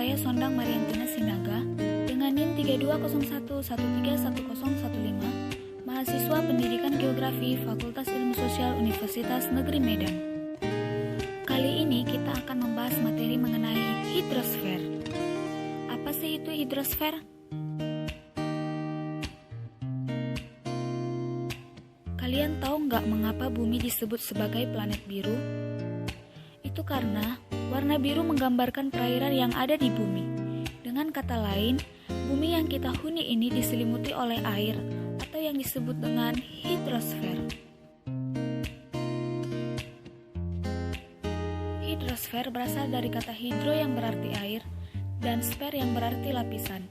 saya Sondang Mariantina Sinaga dengan NIM 3201131015, mahasiswa Pendidikan Geografi Fakultas Ilmu Sosial Universitas Negeri Medan. Kali ini kita akan membahas materi mengenai hidrosfer. Apa sih itu hidrosfer? Kalian tahu nggak mengapa bumi disebut sebagai planet biru? Itu karena warna biru menggambarkan perairan yang ada di bumi. Dengan kata lain, bumi yang kita huni ini diselimuti oleh air atau yang disebut dengan hidrosfer. Hidrosfer berasal dari kata hidro yang berarti air dan sfer yang berarti lapisan.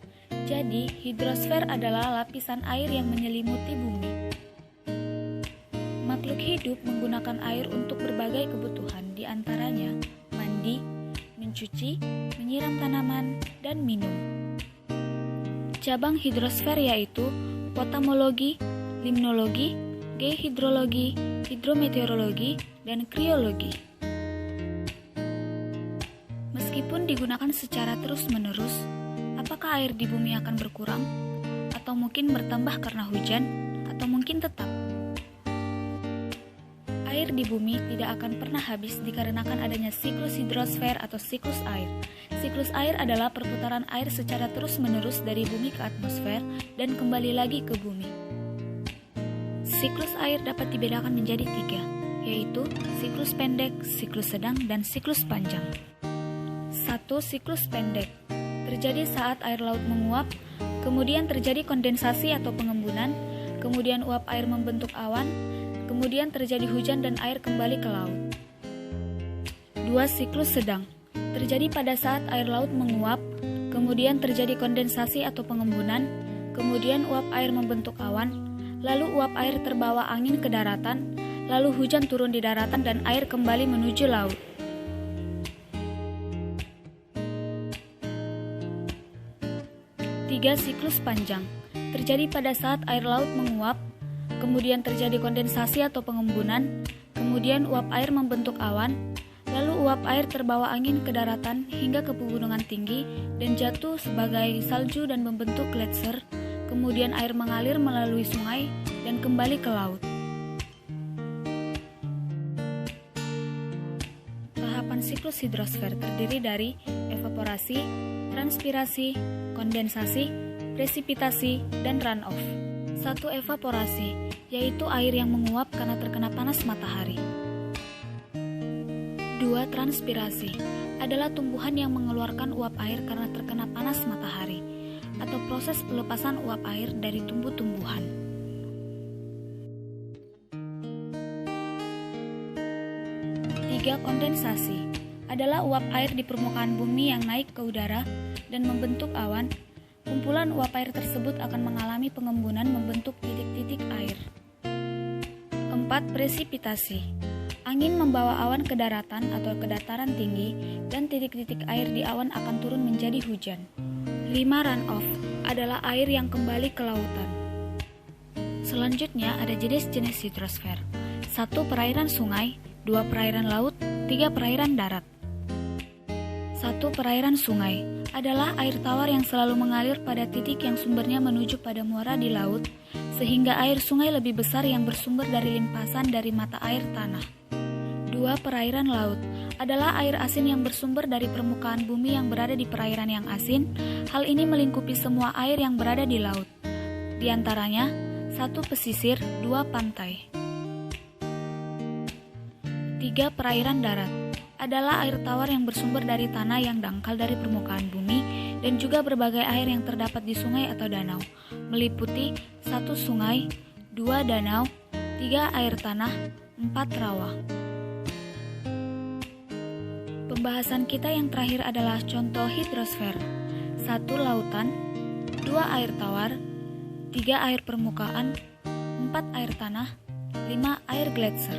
Jadi, hidrosfer adalah lapisan air yang menyelimuti bumi. Makhluk hidup menggunakan air untuk berbagai kebutuhan, di antaranya mandi, mencuci, menyiram tanaman, dan minum. Cabang hidrosfer yaitu potamologi, limnologi, gehidrologi, hidrometeorologi, dan kriologi. Meskipun digunakan secara terus-menerus, apakah air di bumi akan berkurang? Atau mungkin bertambah karena hujan? Atau mungkin tetap? Air di bumi tidak akan pernah habis dikarenakan adanya siklus hidrosfer atau siklus air. Siklus air adalah perputaran air secara terus-menerus dari bumi ke atmosfer dan kembali lagi ke bumi. Siklus air dapat dibedakan menjadi 3, yaitu siklus pendek, siklus sedang, dan siklus panjang. 1. Siklus pendek terjadi saat air laut menguap, kemudian terjadi kondensasi atau pengembunan, kemudian uap air membentuk awan, kemudian terjadi hujan dan air kembali ke laut. 2. Siklus sedang terjadi pada saat air laut menguap, kemudian terjadi kondensasi atau pengembunan, kemudian uap air membentuk awan, lalu uap air terbawa angin ke daratan, lalu hujan turun di daratan dan air kembali menuju laut. 3. Siklus panjang terjadi pada saat air laut menguap, kemudian terjadi kondensasi atau pengembunan, kemudian uap air membentuk awan, lalu uap air terbawa angin ke daratan hingga ke pegunungan tinggi dan jatuh sebagai salju dan membentuk gletser, kemudian air mengalir melalui sungai dan kembali ke laut. Tahapan siklus hidrosfer terdiri dari evaporasi, transpirasi, kondensasi, presipitasi, dan runoff. 1. Evaporasi, yaitu air yang menguap karena terkena panas matahari. 2. Transpirasi, adalah tumbuhan yang mengeluarkan uap air karena terkena panas matahari, atau proses pelepasan uap air dari tumbuh-tumbuhan. 3. Kondensasi, adalah uap air di permukaan bumi yang naik ke udara dan membentuk awan. Kumpulan uap air tersebut akan mengalami pengembunan membentuk titik-titik air. 4. Presipitasi, angin membawa awan ke daratan atau ke dataran tinggi dan titik-titik air di awan akan turun menjadi hujan. 5. Runoff, adalah air yang kembali ke lautan. Selanjutnya ada jenis-jenis hidrosfer. 1. Perairan sungai, 2. Perairan laut, 3. Perairan darat. 1. Perairan sungai adalah air tawar yang selalu mengalir pada titik yang sumbernya menuju pada muara di laut, sehingga air sungai lebih besar yang bersumber dari limpasan dari mata air tanah. 2. Perairan laut adalah air asin yang bersumber dari permukaan bumi yang berada di perairan yang asin. Hal ini melingkupi semua air yang berada di laut. Di antaranya, 1. Pesisir, 2. Pantai. 3. Perairan darat adalah air tawar yang bersumber dari tanah yang dangkal dari permukaan bumi dan juga berbagai air yang terdapat di sungai atau danau, meliputi 1. Sungai, 2. Danau, 3. Air tanah, 4. rawa. Pembahasan kita yang terakhir adalah contoh hidrosfer. 1. Lautan, 2. Air tawar, 3. Air permukaan, 4. Air tanah, 5. Air gletser.